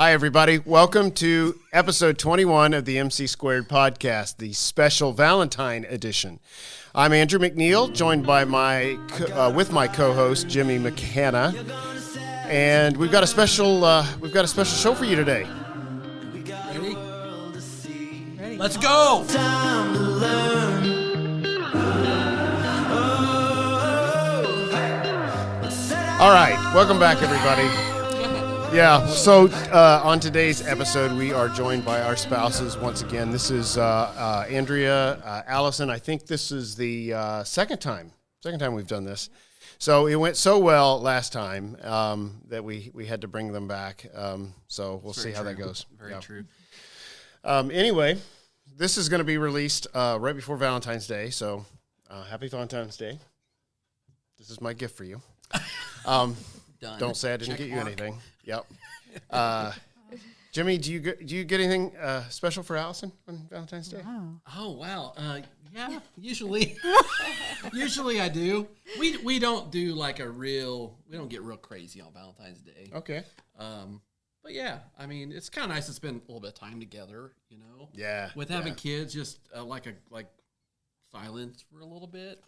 Hi, everybody. Welcome to episode 21 of the MC Squared podcast, the special Valentine edition. I'm Andrew McNeil, joined by my co-host Jimmy McHanna, and we've got a special show for you today. Ready? Let's go! All right, welcome back, everybody. Yeah, so on today's episode, we are joined by our spouses once again. This is Andrea, Allison. I think this is the second time we've done this. So it went so well last time that we had to bring them back. So we'll see how that goes. Very true. Anyway, this is going to be released right before Valentine's Day. So happy Valentine's Day. This is my gift for you. Done. Don't say I didn't get you anything. Yep. Jimmy, do you get anything special for Allison on Valentine's Day? Wow. Oh wow. Yeah. Usually I do. We don't do like we don't get real crazy on Valentine's Day. Okay. But yeah, I mean, it's kind of nice to spend a little bit of time together, you know. Yeah. With having kids, just like silence for a little bit.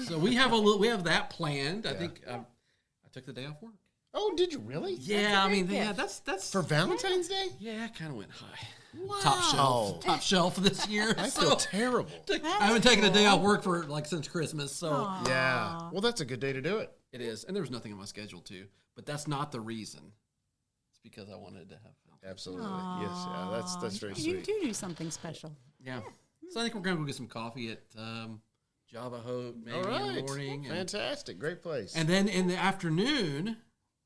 So we have that planned. I think I took the day off work. Oh, did you really? Yeah, I mean, that's for Valentine's Day. Yeah, it kind of went high. Wow. Top shelf this year. I feel terrible. I haven't taken a day off work for since Christmas, so Aww. Yeah. Well, that's a good day to do it. it is. And there was nothing on my schedule too, but that's not the reason. It's because I wanted to have fun. Absolutely. Aww. Yes. Yeah. That's very sweet. You do something special. Yeah. So I think we're gonna go get some coffee at Java Hope maybe in the morning. Fantastic. Great place. And then in the afternoon,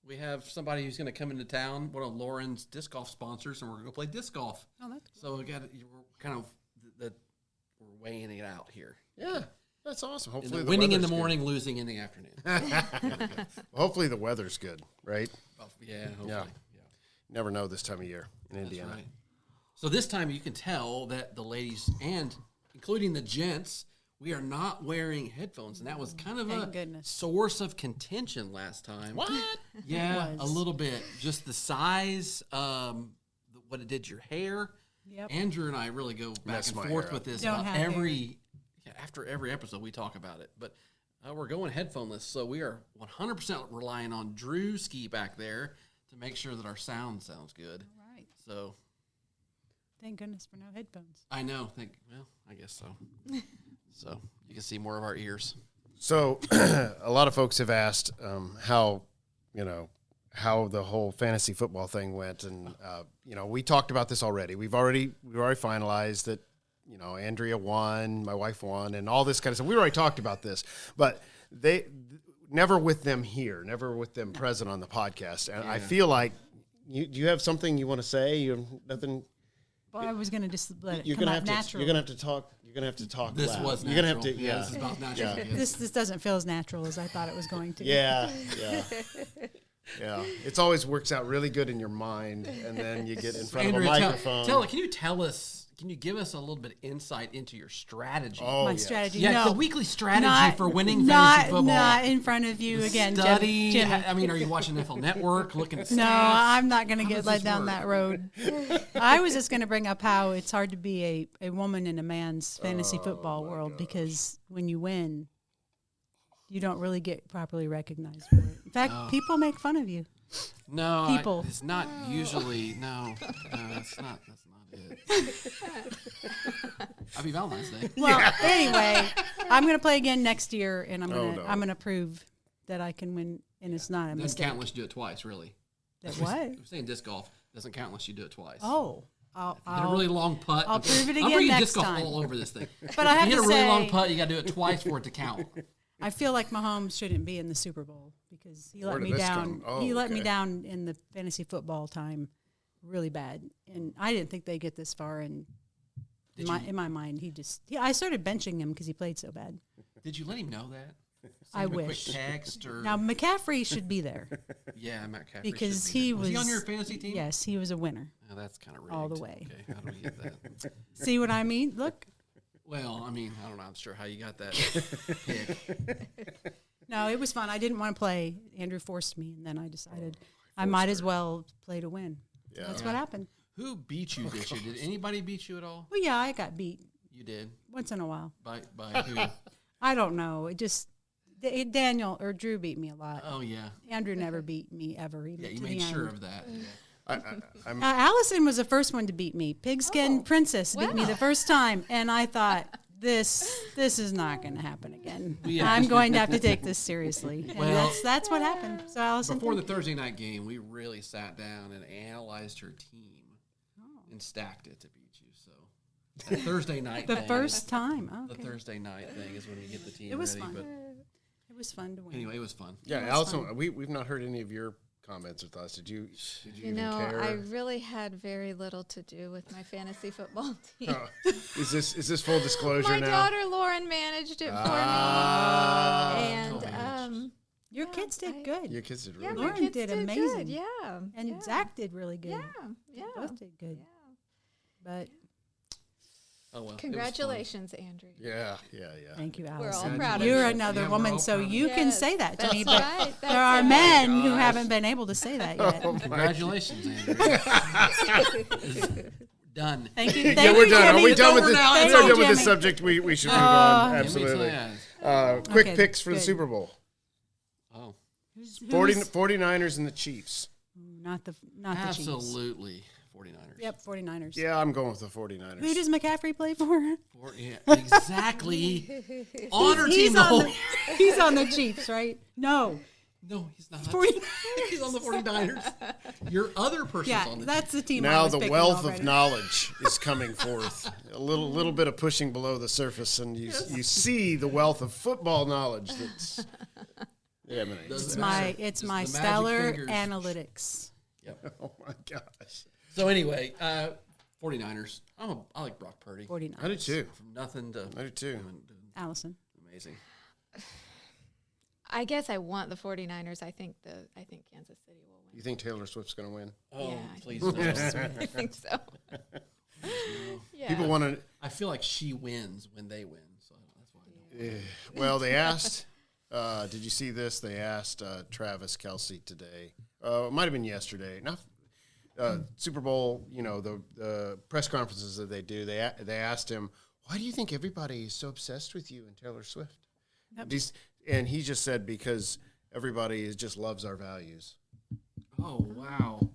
we have somebody who's going to come into town, one of Lauren's disc golf sponsors, and we're going to play disc golf. Oh, that's So cool. we're kind of we're weighing it out here. Yeah. That's awesome. Hopefully the winning in the weather's morning, losing in the afternoon. good. Hopefully the weather's good, right? Yeah, hopefully. Yeah. Never know this time of year in That's Indiana. right. So this time you can tell that the ladies, and including the gents, we are not wearing headphones, and that was kind of Thank a goodness. source of contention last time. What? Yeah, It a was. little bit. Just the size, what it did to your hair. Yep. Andrew and I really go back Mess and my forth hair with up. this Don't about have after every episode we talk about it. But we're going headphoneless, so we are 100% relying on Drewski back there to make sure that our sound sounds good. All right. So Thank goodness for no headphones. I know. I guess so. So you can see more of our ears. So a lot of folks have asked how the whole fantasy football thing went, and we talked about this already. We've already finalized that. Andrea won, my wife won, and all this kind of stuff. We already talked about this, but they never with them here, never with them present on the podcast. And I feel like do you have something you want to say? You have nothing. Well, I was going to just let it You're come gonna out have to. naturally. You're gonna have to talk. You're gonna have to talk. This loud. was You're natural. gonna have to. Yeah. This is about natural. Yeah. This doesn't feel as natural as I thought it was going to. Yeah. It always works out really good in your mind, and then you get in front Andrea, of a microphone. Can you give us a little bit of insight into your strategy? Oh, My yes. strategy. Yeah, no, the weekly strategy for winning fantasy football. Not in front of you again, Study. Jim. I mean, are you watching NFL Network, looking at stats? No, I'm not going to How get does led this down work? that road. I was just going to bring up how it's hard to be a woman in a man's fantasy football world because when you win, you don't really get properly recognized for it. In fact, people make fun of you. No, People. it's not usually. No, that's not it. Happy Valentine's Day. Well, anyway, I'm going to play again next year, and I'm Oh, going to prove that I can win, and it's not a Doesn't mistake. count unless you do it twice, really. That what? I'm saying disc golf doesn't count unless you do it twice. Oh, Hit a really long putt. I'll prove it I'll again bring next disc golf time. all over this thing. But I have you hit to a really say, long putt, you got to do it twice for it to count. I feel like Mahomes shouldn't be in the Super Bowl because he Where let did me this down. come? Oh, he let me okay. down in the fantasy football time, really bad, and I didn't think they'd get this far. And in my mind, I started benching him because he played so bad. Did you let him know that? I Send him a wish. quick text or Now McCaffrey should be there yeah, Matt Caffrey because should be he there. was he on your fantasy team? Yes, he was a winner. Oh, that's kind of rigged. All the way. Okay, how do we get that? See what I mean? Look, Well, I mean, I don't know. I'm sure how you got that pick. no, it was fun. I didn't want to play. Andrew forced me, and then I decided I might as well play to win. Yeah. That's what happened. Who beat you this year? Did anybody beat you at all? Well, yeah, I got beat You did. once in a while. By who? I don't know. It just Daniel or Drew beat me a lot. Oh yeah. Andrew never beat me ever. Even Yeah, you to made the sure end. of that. Yeah. Allison was the first one to beat me. Pigskin Princess beat me the first time, and I thought this is not going to happen again. Yeah. I'm going to have to take this seriously, and Well, that's what happened. So Allison, Before the Thursday night game, we really sat down and analyzed her team and stacked it to beat you. So that Thursday night, the thing, first time. the Okay. Thursday night thing is when you get the team It was ready. fun. But It was fun to win. anyway, it was fun. Yeah, That's Allison, fine. we've not heard any of your comments or thoughts. Did you You even know, care? I really had very little to do with my fantasy football team. Oh, is this full disclosure My now? daughter Lauren managed it for Ah. me, and Co-managed. Your yeah, kids did good. Your kids did yeah, really my Lauren kids did did amazing. Good. Yeah, And yeah, Zach did really good. yeah, They both did good. yeah. But Oh well. it was fun. Congratulations, Andrew. Yeah. thank you, We're all Allison. proud of You're you. another Yeah, we're woman, all so proud of you can Yes, say that to that's me. But right, there are that's men who gosh. haven't been able to say that yet. Congratulations, Andrew. Done. Thank you. Yeah, Thank we're you, done. Are Jimmy. we done with over this? now. We're It's done over, with this Jimmy. subject. We should move on. Jimmy Absolutely. Slayers. Quick Okay, picks for the good. Super Bowl. Oh, 49ers and the Chiefs. Not the Chiefs. absolutely. 49ers. Yep, 49ers. Yeah, I'm going with the 49ers. Who does McCaffrey play for? Yeah, exactly. Honor team He's the on whole. he's on the Chiefs, right? No. No, he's not. 40 He's on the 49ers. Your other person's Yeah, on the that's the team. I Now was the picking wealth already. of knowledge is coming forth. A little bit of pushing below the surface, and you see the wealth of football knowledge that's emanates. It's Doesn't my matter. it's Just my the magic stellar fingers. analytics. Yep. Oh my gosh! So anyway, 49ers. I like Brock Purdy. 49ers. I do too. From nothing to I do too. doing Allison. amazing. I guess I want the 49ers. I think Kansas City will win. You think Taylor Swift's going to win? Oh, Yeah. please no. I think so. Yeah. People want to. I feel like she wins when they win, so that's why I don't. Well, they asked. Did you see this? They asked Travis Kelsey today. It might have been yesterday. Not Super Bowl. You know the press conferences that they do. They asked him, "Why do you think everybody is so obsessed with you and Taylor Swift?" Yep. And he just said because everybody just loves our values. Oh wow.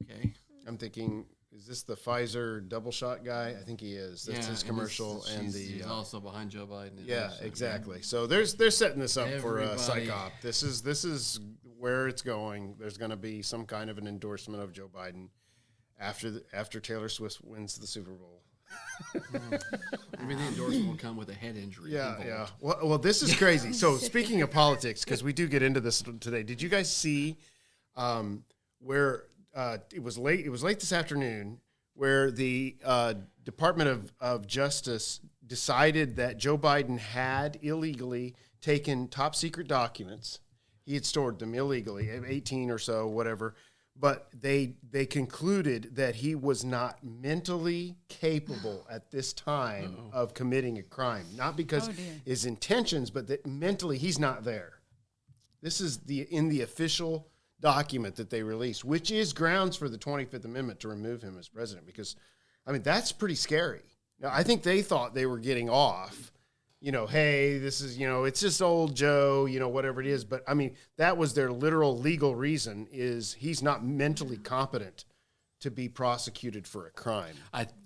Okay. I'm thinking, is this the Pfizer double shot guy? I think he is. That's his commercial and he's the. also behind Joe Biden. and Yeah, so, exactly. So they're setting this up for a Everybody. psych op. This is where it's going. There's going to be some kind of an endorsement of Joe Biden after Taylor Swift wins the Super Bowl. Maybe the endorsement will come with a head injury. Yeah, involved. yeah. Well, this is crazy. So speaking of politics, because we do get into this today, did you guys see where it was late? It was late this afternoon where the Department of Justice decided that Joe Biden had illegally taken top secret documents. He had stored them illegally, 18 or so, whatever. But they concluded that he was not mentally capable at this time of committing a crime. Not because his intentions, but that mentally he's not there. This is in the official document that they released, which is grounds for the 25th Amendment to remove him as president. Because, I mean, that's pretty scary. Now, I think they thought they were getting off. You know, hey, this is, it's just old Joe, whatever it is. But, I mean, that was their literal legal reason is he's not mentally competent to be prosecuted for a crime.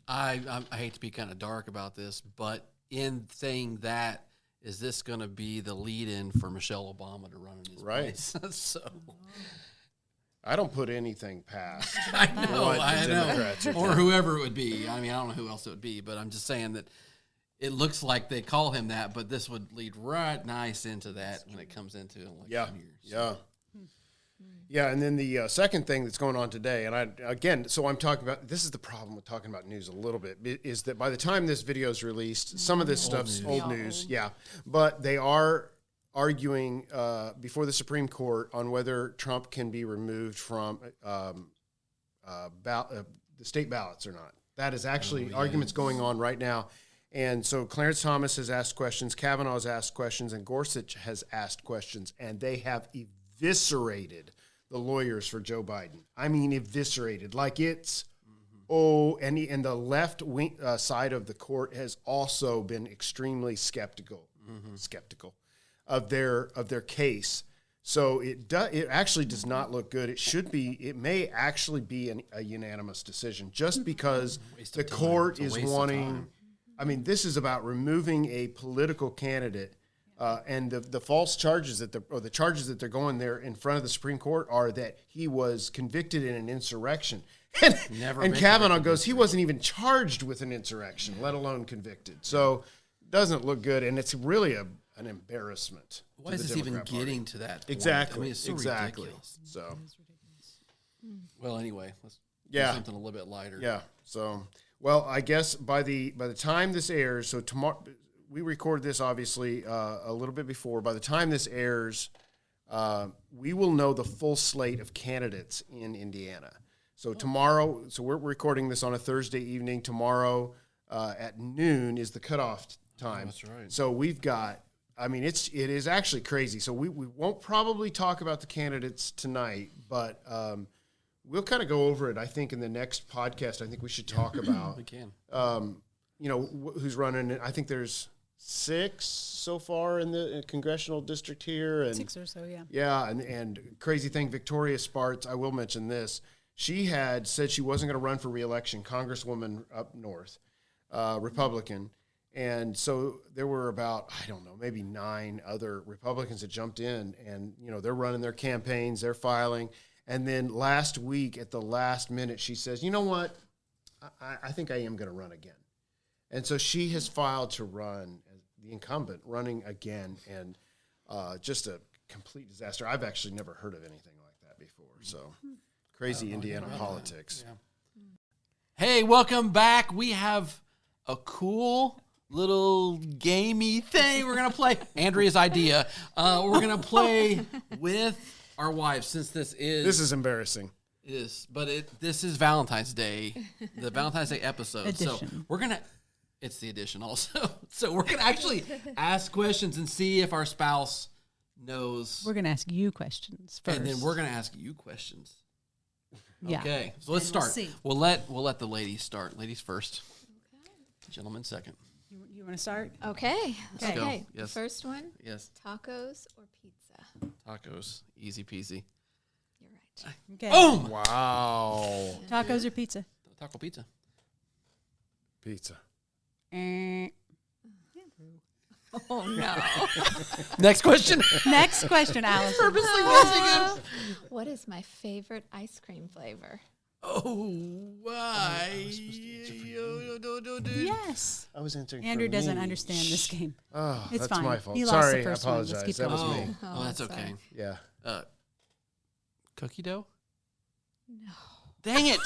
I hate to be kind of dark about this, but in saying that, is this going to be the lead-in for Michelle Obama to run in his place? So I don't put anything past I know, what the I know, Democrats are or whoever it would be. I mean, I don't know who else it would be, but I'm just saying that it looks like they call him that, but this would lead right nice into that when it comes into election years. Yeah, and then the second thing that's going on today, and so I'm talking about, this is the problem with talking about news a little bit, is that by the time this video is released, some of this stuff's old news, but they are arguing before the Supreme Court on whether Trump can be removed from the state ballots or not. That is actually arguments going on right now. And so Clarence Thomas has asked questions, Kavanaugh has asked questions, and Gorsuch has asked questions, and they have eviscerated the lawyers for Joe Biden. I mean, eviscerated. Like it's, and the left wing side of the court has also been extremely skeptical of their case. So it actually does not look good. It may actually be a unanimous decision just because the court is wanting. I mean, this is about removing a political candidate, and the false charges the charges that they're going there in front of the Supreme Court are that he was convicted in an insurrection. And Kavanaugh goes, he wasn't even charged with an insurrection, let alone convicted. So it doesn't look good, and it's really an embarrassment. Why is this even getting to that point? Exactly. I mean, it's so ridiculous. So, well, anyway, let's do something a little bit lighter. Yeah. So, well, I guess by the time this airs, so tomorrow we recorded this obviously a little bit before. By the time this airs, we will know the full slate of candidates in Indiana. So tomorrow, so we're recording this on a Thursday evening. Tomorrow at noon is the cutoff time. That's right. So we've got. I mean, it is actually crazy. So we won't probably talk about the candidates tonight, but we'll kind of go over it. I think in the next podcast, I think we should talk about. We can. Who's running? I think there's 6 so far in the congressional district here, and 6 or so, yeah. Yeah, and crazy thing, Victoria Spartz. I will mention this. She had said she wasn't going to run for re-election, Congresswoman up north, Republican. And so there were about, I don't know, maybe 9 other Republicans that jumped in, and, they're running their campaigns, they're filing. And then last week at the last minute, she says, you know what, I think I am going to run again. And so she has filed to run as the incumbent, running again, and just a complete disaster. I've actually never heard of anything like that before. So crazy Indiana politics. Yeah. Hey, welcome back. We have a cool little gamey thing we're going to play. Andrea's idea. We're going to play with our wives since this is embarrassing. This is Valentine's Day, the Valentine's Day episode. Edition. So it's the edition also. So we're going to actually ask questions and see if our spouse knows. We're going to ask you questions first. And then we're going to ask you questions. Yeah. Okay. So let's start. We'll see. We'll let the ladies start. Ladies first. Okay. Gentlemen second. You want to start? Okay. Let's go. Okay. Yes. First one. Yes. Tacos or pizza? Tacos. Easy peasy. You're right. Okay. Boom! Wow. Tacos or pizza? Taco pizza. Pizza. Oh, no. Next question. Next question, Allison. Purposely missing it. What is my favorite ice cream flavor? Oh, why? Yes. I was answering. Andrew for doesn't me. understand this game. Oh, It's that's fine. my fault. He lost the Sorry, first I one. Let's apologize. keep That was going. me. Oh, that's okay. Yeah. Cookie dough? No. Dang it.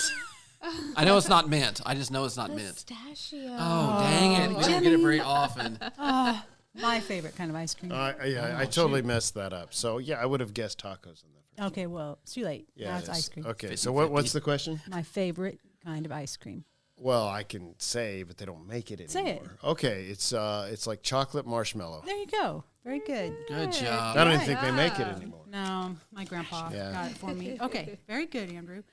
I know it's not mint. I just know it's not mint. Pistachio. Oh, dang it. We don't get it very often. Oh, my favorite kind of ice cream. I totally messed that up. So yeah, I would have guessed tacos in the first. Okay, well, it's too late. Yeah, now it's ice cream. Okay, 50, so what's the question? My favorite kind of ice cream. Well, I can say, but they don't make it anymore. Say it. Okay, it's like chocolate marshmallow. There you go. Very good. Good job. I don't even think they make it anymore. No, my grandpa Yeah. got it for me. Okay, very good, Andrew.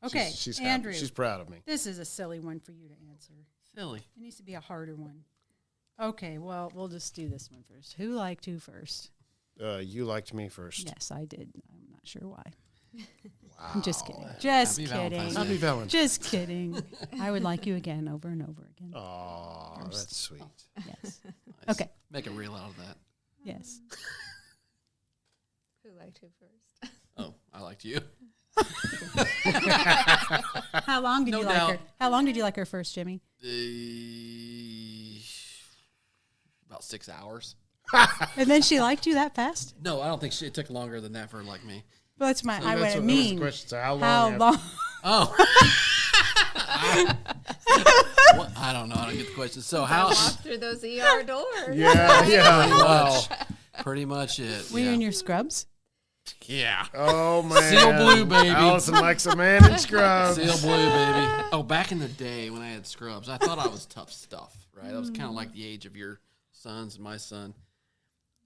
Okay, she's happy. Andrew. She's proud of me. This is a silly one for you to answer. Silly. It needs to be a harder one. Okay, well, we'll just do this one first. Who liked who first? You liked me first. Yes, I did. I'm not sure why. I'm just kidding. Happy Just Valentine's kidding. Day. Happy Valentine's. Just kidding. I would like you again over and over again. Oh, that's sweet. Yes. Nice. Okay. Make a reel out of that. Yes. Who liked who first? Oh, I liked you. How long did No you like doubt. her? How long did you like her first, Jimmy? About 6 hours. And then she liked you that fast? No, I don't think it took longer than that for her to like me. Well, that's my. I That's would what- that was the mean. question. So how long? How have- long? Oh. What? I don't know. I don't get the question. So I how? walked through those ER doors. Yeah, yeah. Pretty Wow. much. Pretty much it. Were you yeah. in your scrubs? Yeah. Oh man. Seal blue, baby. Allison likes a man in scrubs. Seal blue, baby. Oh, back in the day when I had scrubs, I thought I was tough stuff, right? I was kind of like the age of your sons and my son.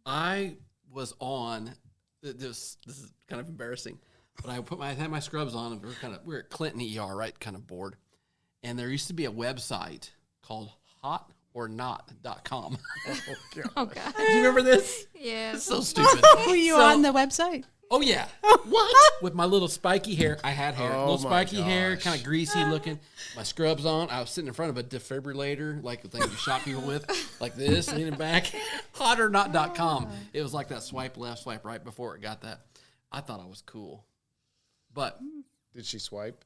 I was on, this is kind of embarrassing. But I had my scrubs on, and we were at Clinton ER, right, kind of bored. And there used to be a website called hotornot.com. Oh, God. Do you remember this? Yeah. It's so stupid. Were you on the website? Oh, yeah. What? With my little spiky hair. I had hair. Oh, little spiky my hair, gosh. kind of greasy looking. My scrubs on. I was sitting in front of a defibrillator, like the thing you shot people with, like this, leaning back. Hotornot.com. It was like that swipe left, swipe right before it got that. I thought I was cool. But Did she swipe?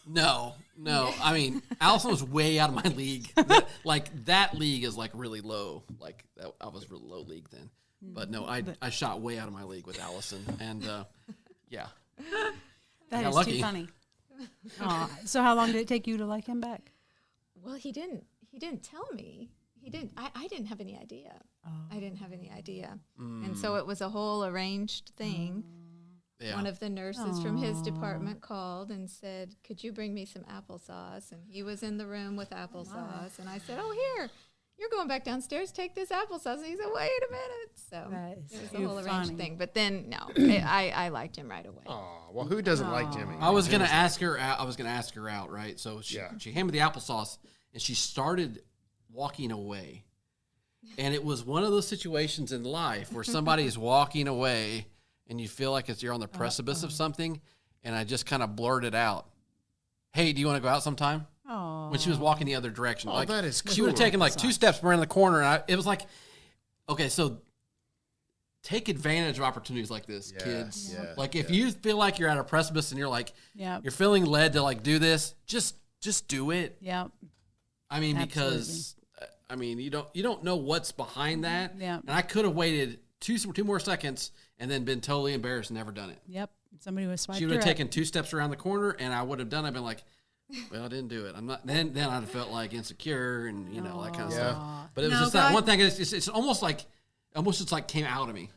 no. I mean, Allison was way out of my league. That league is like really low. Like I was really low league then. But no, I shot way out of my league with Allison, and yeah. That got is lucky. too funny. Aw, so how long did it take you to like him back? Well, he didn't tell me. He didn't. I didn't have any idea. I didn't have any idea. And so it was a whole arranged thing. Yeah. One of the nurses from his department called and said, "Could you bring me some applesauce?" And he was in the room with applesauce. And I said, "Oh, here, you're going back downstairs. Take this applesauce." And he said, "Wait a minute." So That is it was a too whole arranged funny. thing. But then, no, I liked him right away. Oh, well, who doesn't like Jimmy? I was gonna ask her out. Right. So she Yeah. handed me the applesauce, and she started walking away. And it was one of those situations in life where somebody is walking away, and you feel like you're on the precipice of something. And I just kind of blurted out, "Hey, do you want to go out sometime?" Oh, When she was walking the other direction. Oh, that is She would have cool. taken like 2 steps around the corner, and it was like, okay, so take advantage of opportunities like this, Yeah, kids. yeah, Like if you feel like you're at a precipice and you're like, yeah, you're feeling led to like do this, just do it. yeah, I mean, because I mean, you don't know what's behind that. Yeah. And I could have waited two more seconds and then been totally embarrassed and never done it. yep. Somebody was swiped. She would have her up. taken 2 steps around the corner, and I would have done it. I've been like, well, I didn't do it. I'm not. Then I'd have felt like insecure and that kind of Yeah. stuff. But it was No, just that but one thing. It's almost just like came out of me.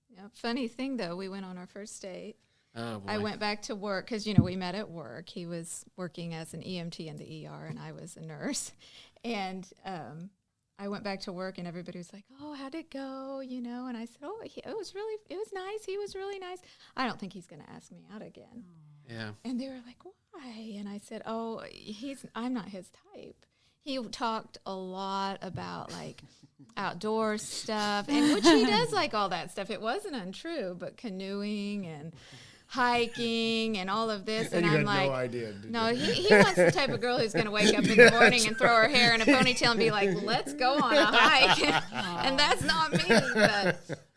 Yeah, funny thing, though, we went on our first date. Oh boy. I went back to work because, we met at work. He was working as an EMT in the ER, and I was a nurse. And I went back to work, and everybody was like, "Oh, how'd it go?" And I said, "Oh, it was nice. He was really nice. I don't think he's going to ask me out again." Yeah. And they were like, "Why?" And I said, "Oh, I'm not his type." He talked a lot about like outdoor stuff, and which he does like all that stuff. It wasn't untrue, but canoeing and hiking and all of this. And And you I'm had like, no idea. Did no, you? he wants the type of girl who's going to wake up in the morning and throw her hair in a ponytail and be like, "Let's go on a hike." And that's not me.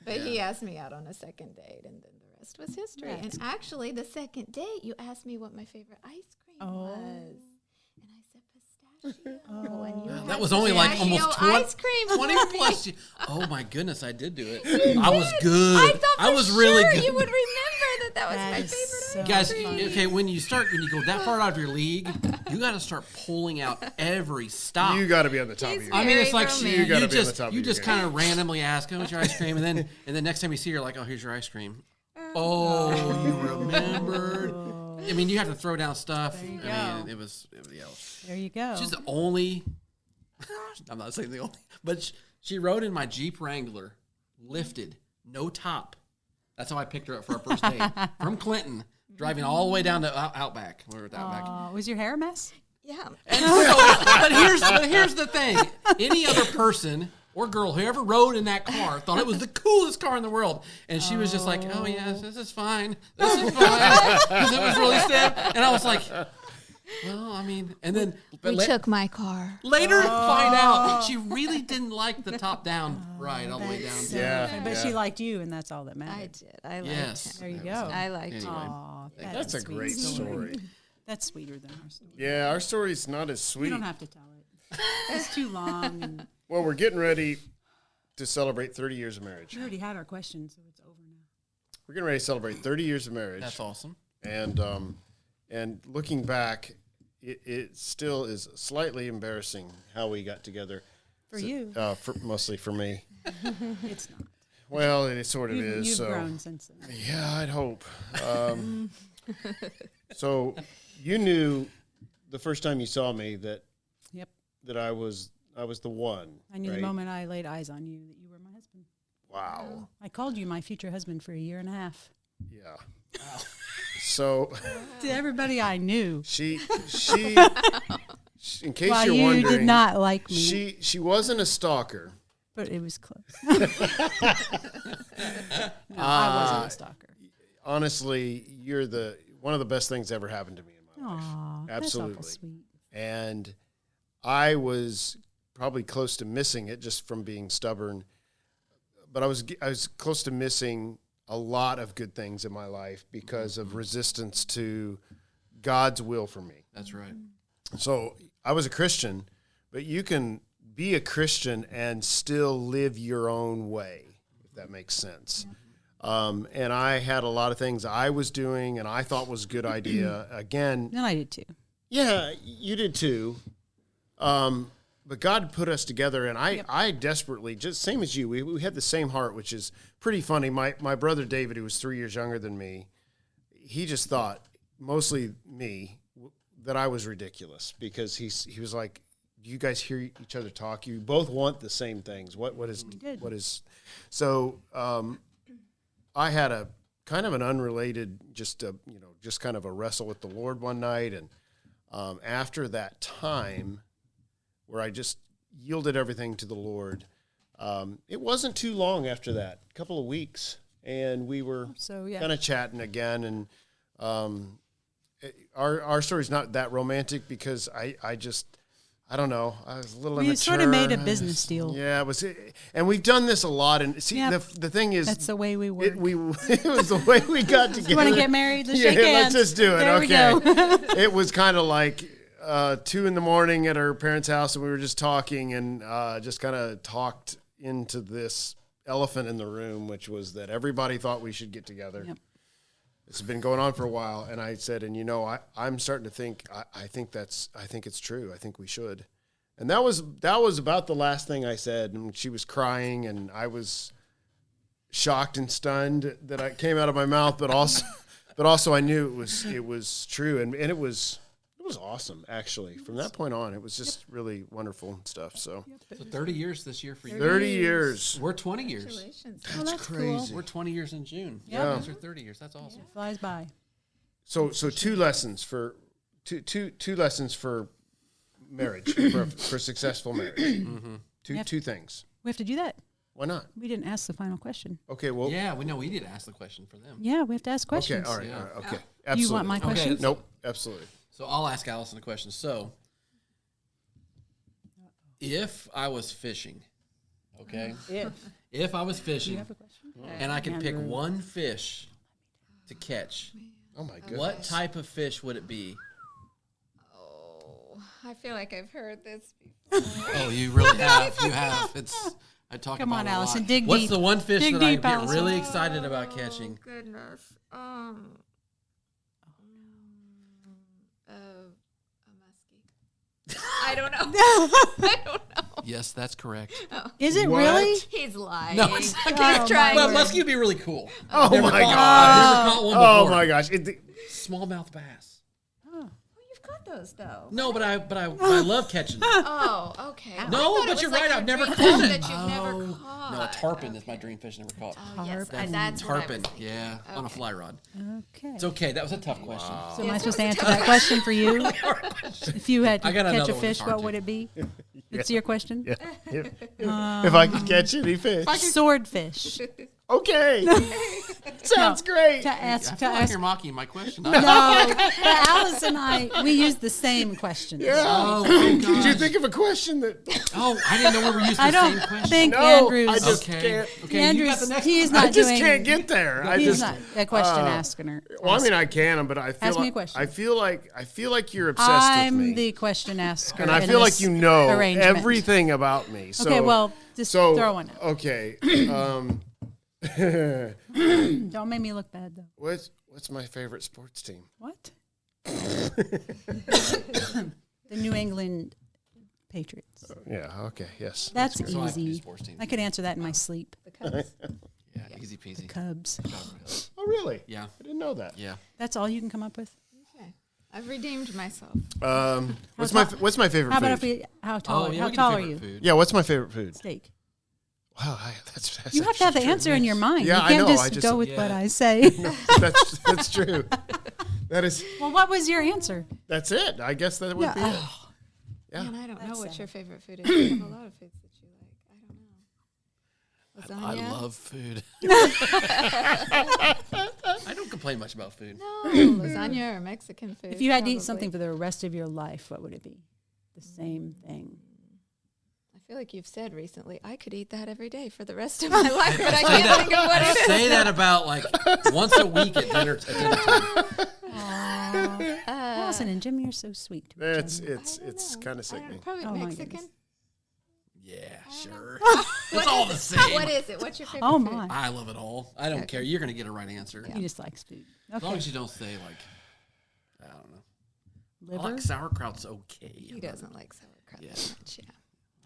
But he asked me out on a second date, and then the rest was history. That's And actually, the second date, you asked me what my favorite ice cream was. And I said pistachio. And you had That was only like pistachio almost 20, ice cream for 20 me. plus. Oh my goodness, I did do it. I was good. I thought I for was sure really good. you would remember that was That my is favorite so ice Guys, cream. okay, when you go that far out of your league, you got to start pulling out every stop. You got to be on the top He's of your I game. mean, very it's like romantic. You gotta be on the top of you your just game. kind of randomly ask, "Oh, what's your ice cream?" And then next time you see her, like, "Oh, here's your ice cream." Oh, you remembered. I mean, you have to throw down stuff. There you I mean, go. it was There you go. she's the only. I'm not saying the only, but she rode in my Jeep Wrangler, lifted, no top. That's how I picked her up for our first date from Clinton, driving all the way down to Outback. We were at Outback. Was your hair a mess? Yeah. And so, but here's the thing: any other person or girl who ever rode in that car thought it was the coolest car in the world, and she was just like, "Oh yes, this is fine, because it was really stiff." And I was like, "Well, I mean," and then We took my car. later to find out she really didn't like the top down ride all the way down. So Yeah, funny. But she liked you, and that's all that mattered. I did. I liked Yes. him. There you That go. was I liked Anyway. him. Aw, That's a sweet great story. That's sweeter than our story. Yeah, our story's not as You sweet. don't have to tell it. It's too long, and Well, we're getting ready to celebrate 30 years of marriage. we already had our question, so it's over now. We're getting ready to celebrate 30 years of marriage. That's awesome. And looking back, it still is slightly embarrassing how we got together. For you, Mostly for me. it's not. Well, it sort of You've is. So grown since then. yeah, I'd hope. So you knew the first time you saw me that Yep. I was the one. I knew right? the moment I laid eyes on you that you were my husband. Wow. I called you my future husband for a year and a half. Yeah. So To everybody I knew. she in case While you're you wondering, did not like me, she wasn't a stalker. but it was close. No, I wasn't a stalker. Honestly, you're one of the best things ever happened to me in my life. Aw, Absolutely. That's awful sweet. And I was probably close to missing it just from being stubborn. But I was close to missing a lot of good things in my life because of resistance to God's will for me. That's right. So I was a Christian, but you can be a Christian and still live your own way, if that makes sense. And I had a lot of things I was doing and I thought was a good idea. Again, And I did too. yeah, you did too. But God put us together, and I desperately, just same as you, we had the same heart, which is pretty funny. My brother David, who was 3 years younger than me, he just thought, mostly me, that I was ridiculous because he was like, you guys hear each other talk. You both want the same things. What is so I had a kind of an unrelated, just kind of a wrestle with the Lord one night, and after that time where I just yielded everything to the Lord, it wasn't too long after that, a couple of weeks, and we were kind of chatting again, and our story's not that romantic because I don't know. I was a little immature. You sort of made a business deal. Yeah, it was, and we've done this a lot. And see, the thing is, that's the way we work. It was the way we got together. You want to get married? Let's shake Let's hands. just do it. There Okay. we go. It was kind of like 2 a.m. at our parents' house, and we were just talking, and just kind of talked into this elephant in the room, which was that everybody thought we should get together. Yep. This has been going on for a while, and I said, and I'm starting to think, I think it's true. I think we should. And that was about the last thing I said. And she was crying, and I was shocked and stunned that I came out of my mouth, but also I knew it was true, and it was awesome actually. From that point on, it was just really wonderful and stuff. So 30 years this year for you. 30 years. We're 20 years. Congratulations. That's cool. crazy. We're 20 years in June. Yeah. You guys are 30 years. That's awesome. Flies by. So two lessons for marriage for successful marriage. Mm-hmm. Two things. We have to do that. Why not? We didn't ask the final question. Okay. Well. Yeah, we need to ask the question for them. Yeah, we have to ask questions. Okay. All right. Yeah. All right. Okay. Do Absolutely. you want my questions? Nope. Absolutely. So I'll ask Allison a question. So, if I was fishing, okay? If I was fishing, have a question? and I could pick Andrew. one fish to catch, Oh my goodness. what type of fish would it be? Oh, I feel like I've heard this before. Oh, you really have. You have. I talk Come about on, it a lot. Allison, dig What's deep. the one fish Dig that I deep, get Allison. really excited about catching? Oh, goodness. A muskie. I don't know. I don't know. Yes, that's correct. Is it What? really? He's lying. No, it's not. Oh, trying Well, to- muskie would be really cool. Oh Never my caught- God. Never caught one Oh before. my gosh. Smallmouth bass. Oh, you've got those though. No, but I love catching them. Oh, okay. I No, thought it but was you're like right, your I've never dream caught fish it. That you've never caught. No, a tarpon is my dream fish. Never caught. Oh, yes, Tarpon. that's what I was Tarpon, thinking. yeah, on a fly rod. Okay. It's okay. That was a tough question. So am I supposed to answer that question for you? If you had to I got catch another a one fish, that's hard what would to. it be? It's your question? Yeah. If I could catch any fish. Swordfish. Okay. Sounds great. To ask, I to feel like ask. you're mocking my question. No, but Alice and I, we used the same questions. Oh, Did you gosh. think of a question that Oh, I didn't know we were using I the don't same question. think No, Andrew's. I just Okay. can't. Okay, you got the Andrew's. next He's one. not I just doing. can't get there. He's not a question asking. Well, I mean, I can, but I feel Ask like me a question. I feel like you're obsessed I'm with me, the question asker. and I in feel like this you know arrangement. everything about me. So, Okay, well, just throw one out. Okay. Don't make me look bad though. What's my favorite sports team? What? The New England Patriots. Yeah. Okay. Yes. That's So I have to do easy. sports teams. I could answer that in my sleep. The Cubs. Yeah, easy peasy. Cubs. Oh, really? Yeah, I didn't know that. yeah. That's all you can come up with. Okay. I've redeemed myself. What's my favorite How food? about if we? How tall? Oh, yeah, how we can tall are favorite you? Food. Yeah. What's my favorite food? Steak. Wow, that's You have to have the actually answer true. in your mind. Yeah, you I can't know, just go with what I say. That's true. That is. Well, what was your answer? That's it. I guess that would be it. Yeah. Man, I don't know That's what sad. your favorite food is. You have a lot of foods that you like. I don't know. I Lasagna? love food. I don't complain much about food. No, lasagna or Mexican food. If you had to eat probably. something for the rest of your life, what would it be? The same thing. I feel like you've said recently, I could eat that every day for the rest of my life, but I can't think of what I it is. say that about like once a week at dinner time. Allison and Jimmy are so sweet. to each It's other. it's kind of sickening. Probably Oh, my Mexican. goodness. Yeah, sure. What It's all the is it? same. What is it? What's your favorite Oh food? my! I love it all. I don't care. You're gonna get a right answer. He just likes food. As long Okay. as you don't say like, I don't know. I Liver. like sauerkraut's okay. He doesn't like sauerkraut Yeah. that much, yeah.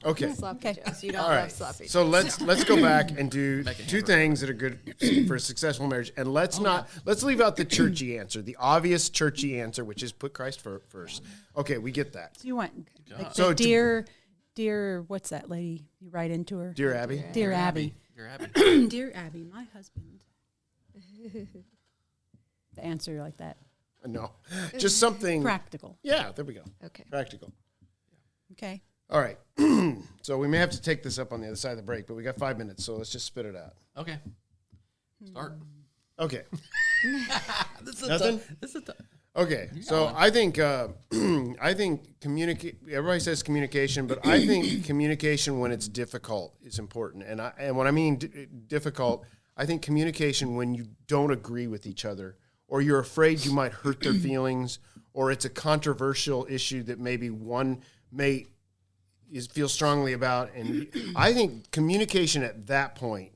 Okay. Sloppy Okay. joes. You don't All love right. sloppy So joes. let's go back and do Make a two hamburger. things that are good for a successful marriage, and let's leave out the churchy answer, the obvious churchy answer, which is put Christ first. Okay, we get that. So you want like So the to- dear, what's that lady? You write into her. Dear Abby. Dear Abby. You're happy. Dear Abby, my husband. The answer like that. No, just something. Practical. Yeah, there we go. Okay. Practical. Okay. All right. So we may have to take this up on the other side of the break, but we got 5 minutes, so let's just spit it out. Okay. Start. Okay. This is Nothing? This is Okay, so I think communicate. Everybody says communication, but I think communication when it's difficult is important. And when I mean difficult, I think communication when you don't agree with each other, or you're afraid you might hurt their feelings, or it's a controversial issue that maybe one may feel strongly about. And I think communication at that point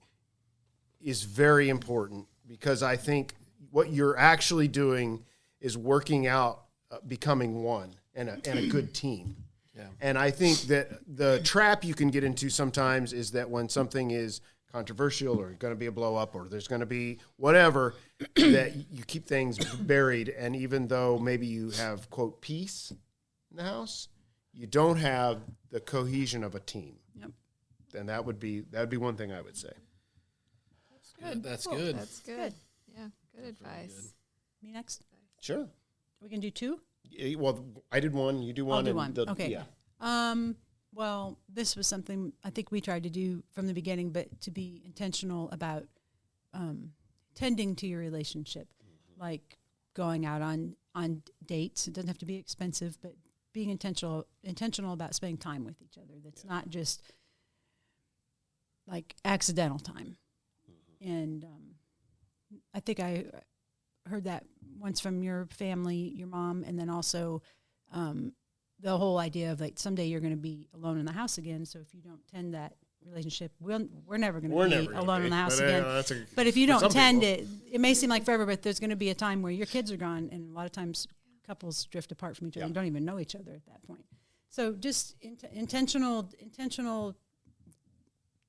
is very important, because I think what you're actually doing is working out becoming one and a good team. Yeah. And I think that the trap you can get into sometimes is that when something is controversial or going to be a blow up or there's going to be whatever, that you keep things buried. And even though maybe you have, quote, peace in the house, you don't have the cohesion of a team. Yep. And that would be one thing I would say. Good. That's Cool. good. That's good. Yeah, good advice. Me next. Sure. We can do two. Well, I did one, you do one. I'll do and one. Okay. Yeah. Well, this was something I think we tried to do from the beginning, but to be intentional about tending to your relationship, like going out on dates. It doesn't have to be expensive, but being intentional about spending time with each other. That's not just like accidental time. And I think I heard that once from your family, your mom, and then also the whole idea of like someday you're going to be alone in the house again. So if you don't tend that relationship, we're never going to be alone in the house again. But if you don't tend it, it may seem like forever, but there's going to be a time where your kids are gone, and a lot of times couples drift apart from each other and don't even know each other at that point. So just intentional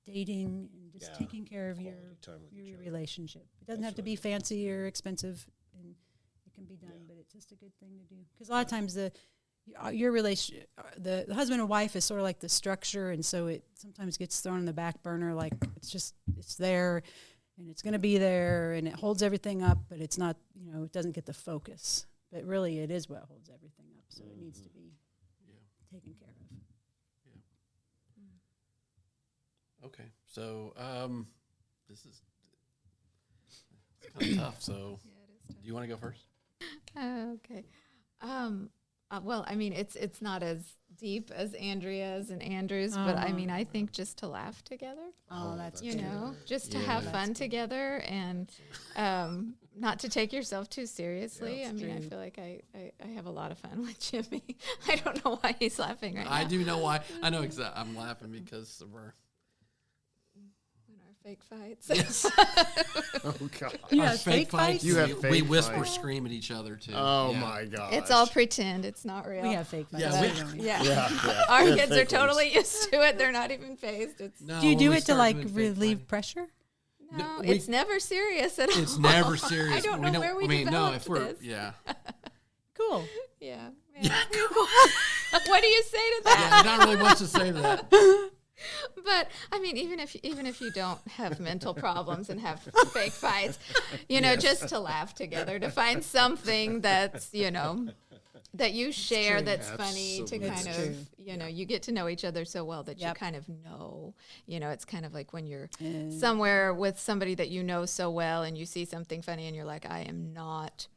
dating and just taking care of your relationship. It doesn't have to be fancy or expensive, and it can be done, but it's just a good thing to do. Because a lot of times your relation, the husband and wife is sort of like the structure, and so it sometimes gets thrown in the back burner. Like it's there, and it's going to be there, and it holds everything up, but it's not. It doesn't get the focus. But really, it is what holds everything up. So it needs to be taken care of. Okay. So this is kind of tough. So do you want to go first? Okay. Well, I mean, it's not as deep as Andrea's and Andrew's, but I mean, I think just to laugh together. Oh, that's Just to have fun together and not to take yourself too seriously. Yeah, I mean, I true. feel like I have a lot of fun with Jimmy. I don't know why he's laughing right now. I do know why. I know exactly. I'm laughing because of our Fake fights. yes. Oh, God. You Our have fake fights? You have we fake whisper, fights. scream at each other too. Oh, Yeah. my God. It's all pretend. It's not real. We have fake fights. Yeah, don't we? Yeah. Our Yeah, kids are fake ones. totally used to it. They're not even phased. It's No, Do you when do we it to start like doing fake relieve fighting- pressure? no, we- it's never serious at all. It's never serious. I don't know where we developed if we're this. yeah. Cool. Yeah. What do you say to that? Yeah, not really much to say to that. But I mean, even if you don't have mental problems and have fake fights, just to laugh together, to find something that's, that you share that's funny, to kind of, you get to know each other so well that you kind of know, it's kind of like when you're somewhere with somebody that you know so well and you see something funny and you're like, I am not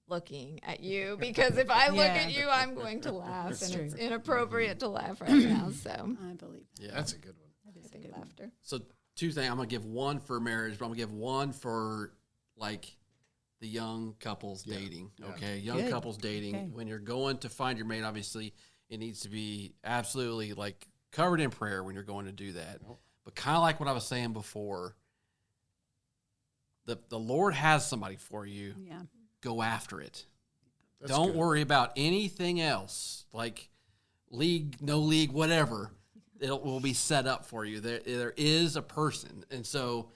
looking at you, because if I look at you, I'm going to laugh, and it's inappropriate to laugh right now. So I believe. Yeah, that's a good one. That is a good laughter. So two things. I'm gonna give one for marriage, but I'm gonna give one for like the young couples dating. Okay, young couples dating. Okay. When you're going to find your mate, obviously it needs to be absolutely like covered in prayer when you're going to do that. But kind of like what I was saying before, the Lord has somebody for you. Yeah. Go after it. That's Don't good. worry about anything else, like league, no league, whatever. It will be set up for you. There is a person. And so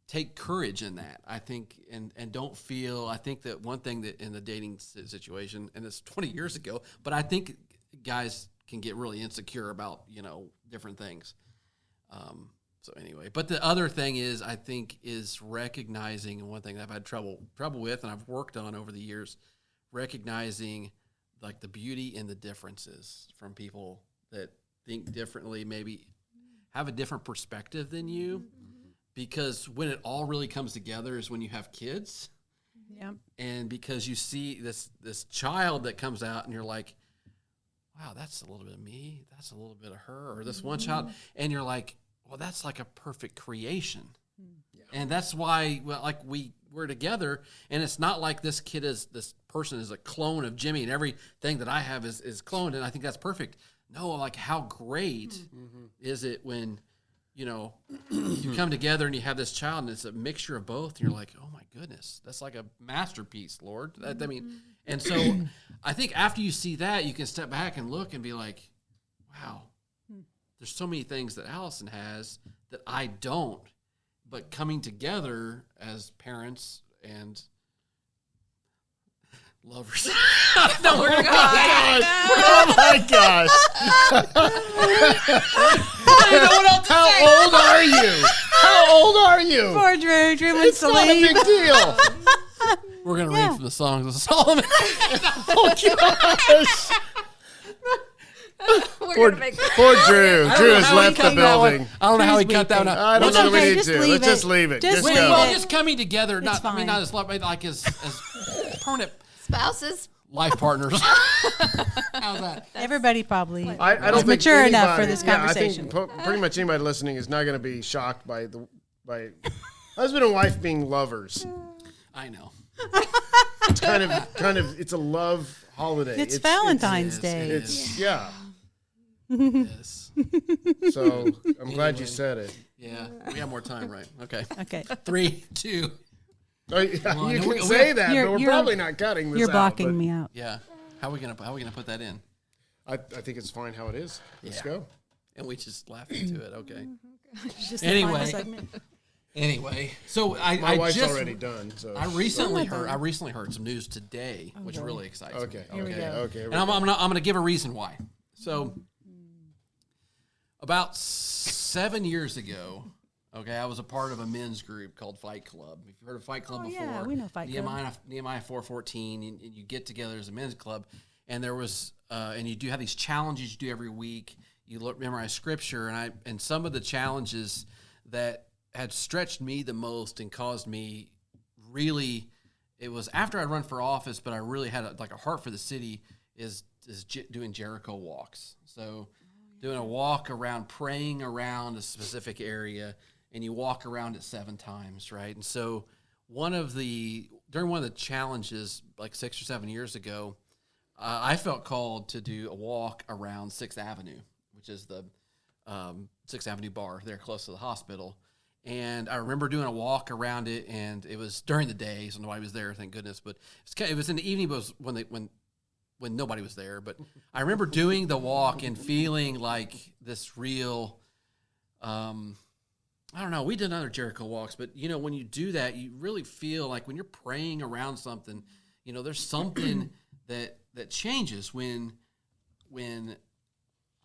take courage in that, I think, and don't feel, I think that one thing that in the dating situation, and it's 20 years ago, but I think guys can get really insecure about, different things. So anyway, but the other thing is, I think, is recognizing, and one thing I've had trouble with, and I've worked on over the years, recognizing like the beauty in the differences from people that think differently, maybe have a different perspective than you, because when it all really comes together is when you have kids. Yep. And because you see this child that comes out and you're like, wow, that's a little bit of me, that's a little bit of her, or this one child, and you're like, well, that's like a perfect creation. Yeah. And that's why, we're together, and it's not like this person is a clone of Jimmy, and everything that I have is cloned, and I think that's perfect. No, like, how great is it when, you come together and you have this child, and it's a mixture of both, and you're like, oh my goodness, that's like a masterpiece, Lord. I mean, and so I think after you see that, you can step back and look and be like, wow, there's so many things that Allison has that I don't, but coming together as parents and lovers. No, we're gonna oh my gosh! I don't know what else to say. How old are you? How old are you? Poor Drew. Drew wants It's to not a leave. big deal. We're gonna read from the Songs of Solomon. Oh gosh! We're gonna make Poor Drew. Drew has left the building. I don't know how he Drew's cut that one weeping. out. I don't It's know that we okay, need just to. leave Let's it. just leave it. Just Just leave go. Well, it. just coming together, not fine. as like as permanent spouses. life partners. How's that? Everybody probably I don't is think mature enough for anybody- this yeah, conversation. I think pretty much anybody listening is not going to be shocked by husband and wife being lovers. I know. It's kind of it's a love holiday. It's Valentine's it Day. is. It's yeah. Yes. So I'm glad you said it. Yeah. We have more time, right? Okay. Okay. 3, 2. Oh, yeah, Well, you no, can we- say that, You're- but we're you're- probably not cutting this You're out. blocking but me out. Yeah. How are we gonna put that in? I think it's fine how it is. Let's Yeah. go. And we just laugh into it. Okay. Just the final Anyway. segment. Anyway, so My wife's just already done. So I recently heard some news today, which really? really excites Okay. me. Here we go. Okay. And I'm gonna give a reason why. So about 7 years ago, okay, I was a part of a men's group called Fight Club. If you've heard of Fight Club before, yeah, we know Fight Club. Nehemiah 4:14, and you get together as a men's club, and there was and you do have these challenges you do every week. You memorize scripture, and some of the challenges that had stretched me the most and caused me really, it was after I'd run for office, but I really had a heart for the city, is doing Jericho walks. So doing a walk around, praying around a specific area, and you walk around it 7 times, right? And so during one of the challenges, like 6 or 7 years ago, I felt called to do a walk around 6th Avenue, which is the 6th Avenue bar there close to the hospital. And I remember doing a walk around it, and it was during the day, so nobody was there, thank goodness. But it was in the evening, but it was when nobody was there. But I remember doing the walk and feeling like this real, I don't know, we did other Jericho walks, but, when you do that, you really feel like when you're praying around something, there's something that changes when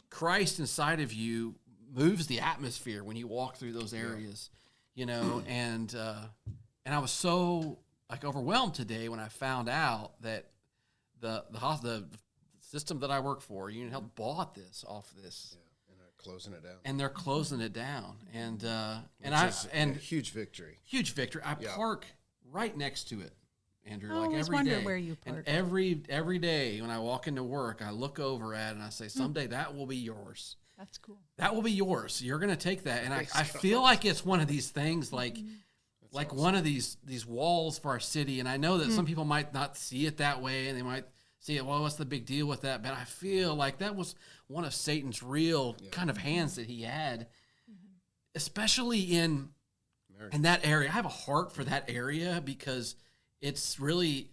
Christ inside of you moves the atmosphere when you walk through those areas, you know, and I was so like overwhelmed today when I found out that the system that I work for, Union Health, bought this off this. Yeah, and they're closing it down. And they're closing it down. And A huge victory. Huge victory. I park right next to it, Andrew. I Like always every wonder day. where you park. And every day when I walk into work, I look over at it and I say, someday that will be yours. That's cool. That will be yours. You're going to take that. And I feel like it's one of these things like awesome. One of these walls for our city. And I know that some people might not see it that way, and they might see it, well, what's the big deal with that? But I feel like that was one of Satan's real kind of hands that he had, especially in that area. I have a heart for that area because it's a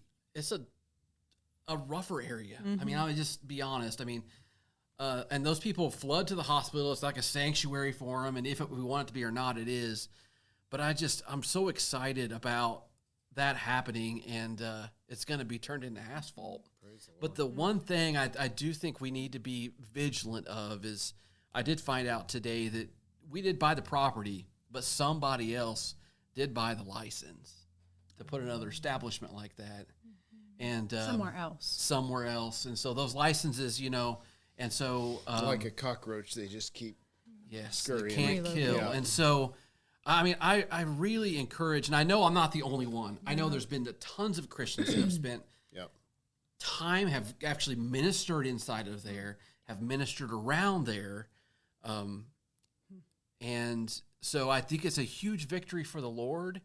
rougher area. I mean, I'll just be honest. I mean, and those people flood to the hospital. It's like a sanctuary for them. And if we want it to be or not, it is. But I'm so excited about that happening, and it's going to be turned into asphalt. But the one thing I do think we need to be vigilant of is, I did find out today that we did buy the property, but somebody else did buy the license to put another establishment like that. And somewhere else. And so those licenses, you know, and so like a cockroach, they just keep they can't kill. Yeah. And so I mean, I really encourage, and I know I'm not the only one. I know there's been tons of Christians that have spent time, have actually ministered inside of there, have ministered around there. And so I think it's a huge victory for the Lord.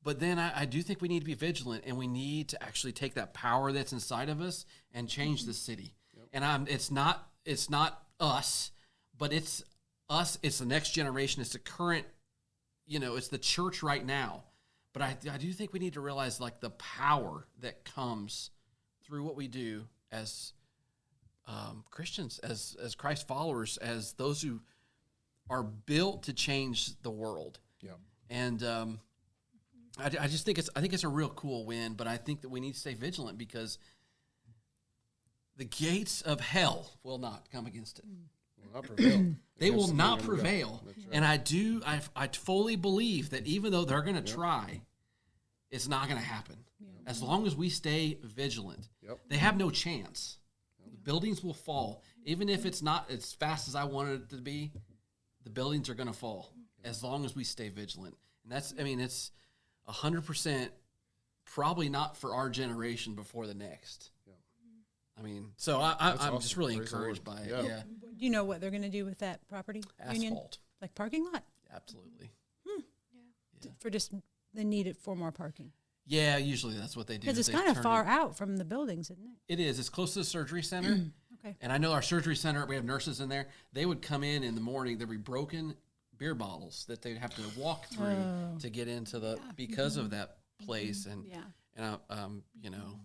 But then I do think we need to be vigilant, and we need to actually take that power that's inside of us and change the city. And it's not us, but it's us. It's the next generation. It's the current, you know, it's the church right now. But I do think we need to realize like the power that comes through what we do as Christians, as Christ followers, as those who are built to change the world. Yeah. And I just think it's a real cool win, but I think that we need to stay vigilant because the gates of hell will not come against it. Will not prevail. They will not prevail. Right. And I fully believe that even though they're going to try, it's not going to happen. As long as we stay vigilant, they have no chance. The buildings will fall. Even if it's not as fast as I wanted it to be, the buildings are going to fall as long as we stay vigilant. And it's 100% probably not for our generation before the next. I mean, so I'm awesome. Just really encouraged by it. Yeah. Do you know what they're going to do with that property? Asphalt. Union? Like parking lot? Absolutely. Yeah. For just, they need it for more parking. Yeah, usually that's what they do. Because it's kind of far out from the buildings, isn't it? It is. It's close to the surgery center. Okay. And I know our surgery center, we have nurses in there. They would come in the morning. There'd be broken beer bottles that they'd have to walk through to get into because of that place. And you know.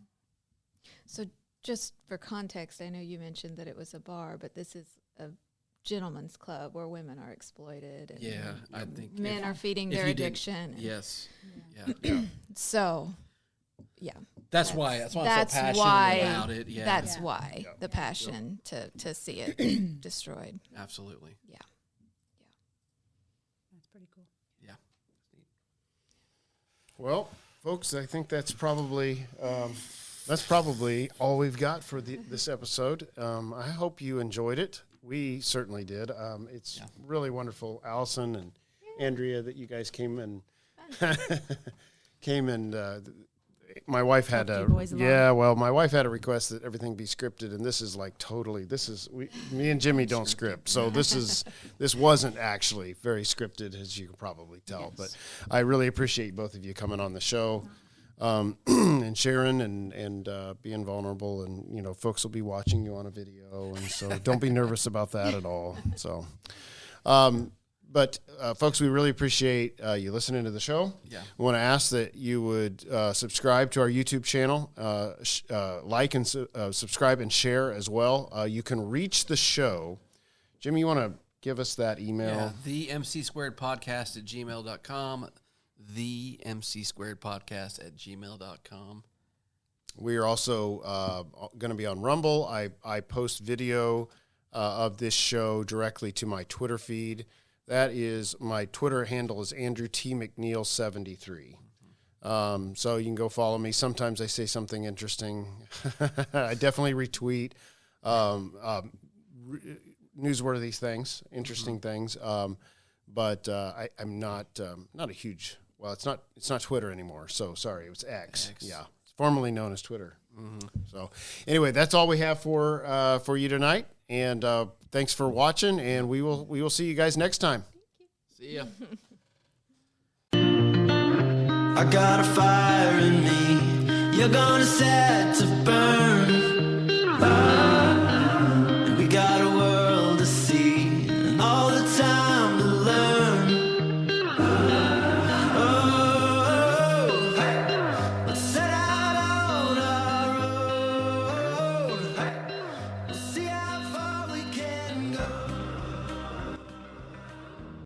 So just for context, I know you mentioned that it was a bar, but this is a gentleman's club where women are exploited. And I think men are feeding their addiction. Yes. So, That's why I'm so passionate about it. Yeah. That's why the passion to see it destroyed. Absolutely. Yeah. That's pretty cool. Yeah. Well, folks, I think that's probably all we've got for this episode. I hope you enjoyed it. We certainly did. It's really wonderful, Allison and Andrea, that you guys came and my wife had my wife had a request that everything be scripted, and this is like me and Jimmy don't script, so this wasn't actually very scripted, as you can probably tell. But I really appreciate both of you coming on the show. And sharing and being vulnerable, and you know, folks will be watching you on a video, and so don't be nervous about that at all. So, but folks, we really appreciate you listening to the show. Yeah, we want to ask that you would subscribe to our YouTube channel, like and subscribe and share as well. You can reach the show. Jimmy, you want to give us that email? The mcsquaredpodcast@gmail.com. The mcsquaredpodcast@gmail.com. We are also going to be on Rumble. I post video of this show directly to my Twitter feed. That is, my Twitter handle is Andrew T. McNeil 73. So you can go follow me. Sometimes I say something interesting. I definitely retweet newsworthy things, interesting things. But I'm not a huge. Well, it's not Twitter anymore. So sorry, it was X. Yeah, it's formerly known as Twitter. So anyway, that's all we have for you tonight. And thanks for watching. And we will see you guys next time. See ya. I got a fire in me, you're gonna set to burn.